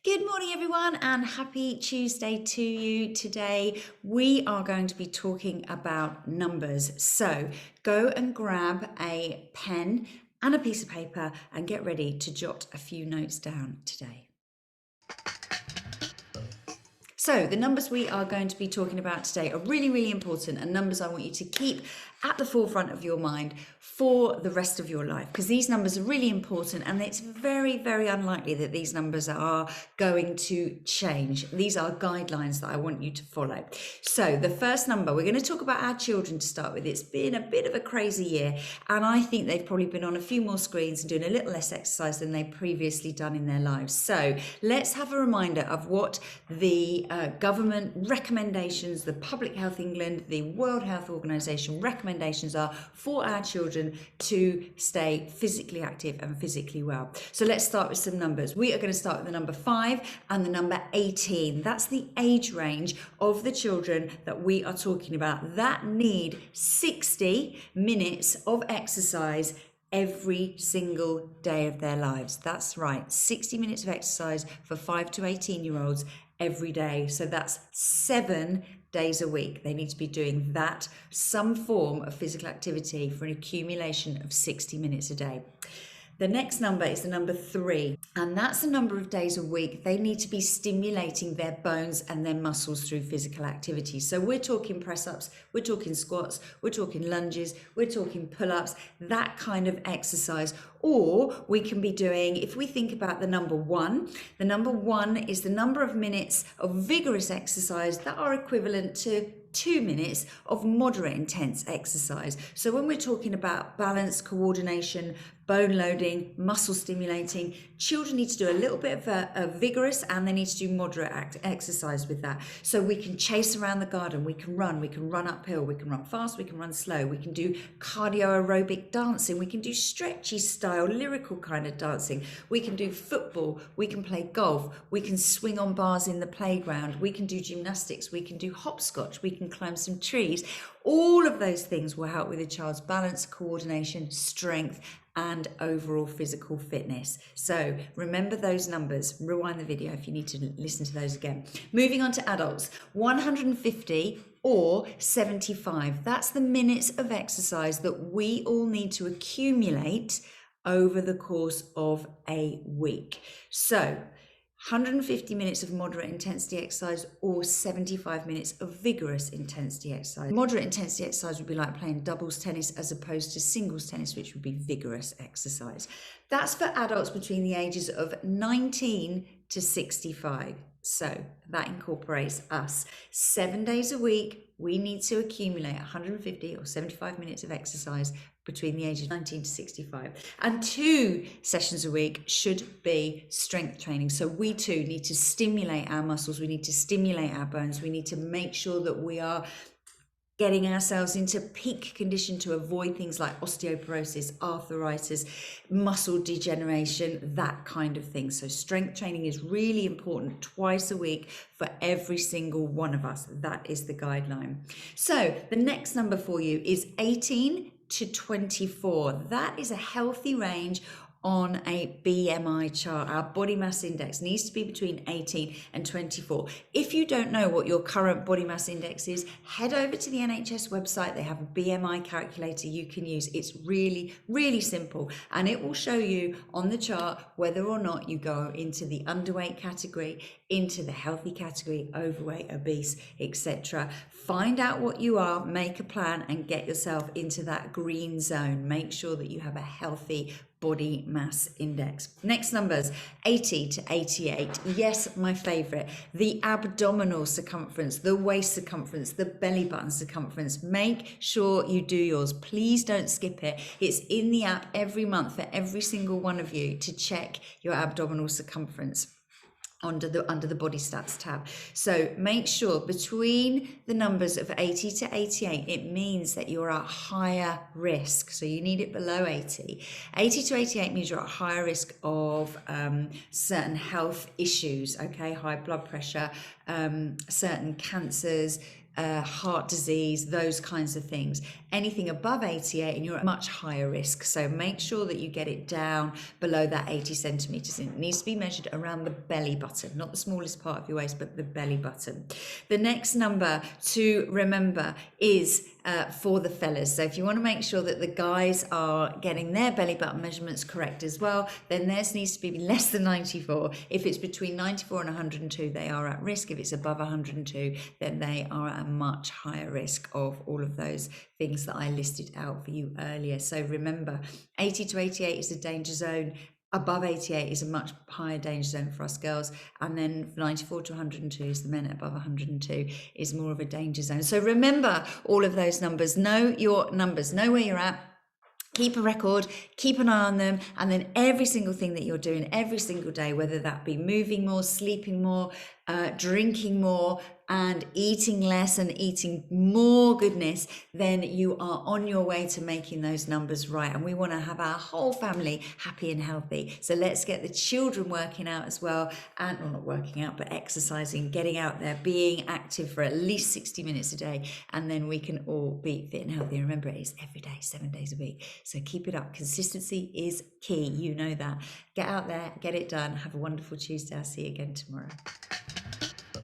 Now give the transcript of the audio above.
Good morning, everyone, and happy Tuesday to you. Today, we are going to be talking about numbers. So go and grab a pen and a piece of paper and get ready to jot a few notes down today. So the numbers we are going to be talking about today are really, really important, and numbers I want you to keep at the forefront of your mind for the rest of your life, because these numbers are really important, and it's very, very unlikely that these numbers are going to change. These are guidelines that I want you to follow. So the first number, we're going to talk about our children to start with. It's been a bit of a crazy year, and I think they've probably been on a few more screens and doing a little less exercise than they've previously done in their lives. So let's have a reminder of what the government recommendations, the Public Health England, the World Health Organization recommendations are for our children to stay physically active and physically well. So let's start with some numbers. We are going to start with the number 5 and the number 18. That's the age range of the children that we are talking about that need 60 minutes of exercise every single day of their lives. That's right, 60 minutes of exercise for 5 to 18-year-olds every day. So that's 7 days a week. They need to be doing that, some form of physical activity, for an accumulation of 60 minutes a day. The next number is the number 3, and that's the number of days a week they need to be stimulating their bones and their muscles through physical activity. So we're talking press-ups, we're talking squats, we're talking lunges, we're talking pull-ups, that kind of exercise. Or we can be doing, if we think about the number 1 is the number of minutes of vigorous exercise that are equivalent to 2 minutes of moderate intense exercise. So when we're talking about balance, coordination, bone loading, muscle stimulating, children need to do a little bit of a vigorous, and they need to do moderate exercise with that. So we can chase around the garden, we can run uphill, we can run fast, we can run slow, we can do cardio aerobic dancing, we can do stretchy style, lyrical kind of dancing, we can do football, we can play golf, we can swing on bars in the playground, we can do gymnastics, we can do hopscotch, we can climb some trees. All of those things will help with a child's balance, coordination, strength, and overall physical fitness. So remember those numbers. Rewind the video if you need to listen to those again. Moving on to adults, 150 or 75. That's the minutes of exercise that we all need to accumulate over the course of a week. So 150 minutes of moderate intensity exercise or 75 minutes of vigorous intensity exercise. Moderate intensity exercise would be like playing doubles tennis as opposed to singles tennis, which would be vigorous exercise. That's for adults between the ages of 19 to 65. So that incorporates us. 7 days a week, we need to accumulate 150 or 75 minutes of exercise between the ages of 19 to 65. And 2 sessions a week should be strength training. So we too need to stimulate our muscles, we need to stimulate our bones, we need to make sure that we are getting ourselves into peak condition to avoid things like osteoporosis, arthritis, muscle degeneration, that kind of thing. So strength training is really important, twice a week for every single one of us. That is the guideline. So the next number for you is 18 to 24. That is a healthy range on a BMI chart. Our body mass index needs to be between 18 and 24. If you don't know what your current body mass index is, head over to the NHS website. They have a BMI calculator you can use. It's really, really simple, and it will show you on the chart whether or not you go into the underweight category, into the healthy category, overweight, obese, etc. Find out what you are, make a plan, and get yourself into that green zone. Make sure that you have a healthy body mass index. Next numbers, 80 to 88. Yes, my favorite. The abdominal circumference, the waist circumference, the belly button circumference. Make sure you do yours. Please don't skip it. It's in the app every month for every single one of you to check your abdominal circumference under the body stats tab. So make sure between the numbers of 80 to 88, it means that you're at higher risk. So you need it below 80. 80 to 88 means you're at higher risk of certain health issues, okay? High blood pressure, certain cancers, heart disease, those kinds of things. Anything above 88 and you're at much higher risk. So make sure that you get it down below that 80 centimeters. It needs to be measured around the belly button, not the smallest part of your waist, but the belly button. The next number to remember is for the fellas. So if you want to make sure that the guys are getting their belly button measurements correct as well, then theirs needs to be less than 94. If it's between 94 and 102, they are at risk. If it's above 102, then they are at a much higher risk of all of those things that I listed out for you earlier. So remember, 80 to 88 is a danger zone. Above 88 is a much higher danger zone for us girls, and then 94 to 102 is the men. Above 102 is more of a danger zone. So remember all of those numbers, know your numbers, know where you're at, keep a record, keep an eye on them, and then every single thing that you're doing every single day, whether that be moving more, sleeping more, drinking more, and eating less and eating more goodness, then you are on your way to making those numbers right. And we want to have our whole family happy and healthy. So let's get the children working out as well, and well, not working out, but exercising, getting out there, being active for at least 60 minutes a day, and then we can all be fit and healthy. And remember, it is every day, 7 days a week. So keep it up. Consistency is key. You know that. Get out there, get it done. Have a wonderful Tuesday. I'll see you again tomorrow.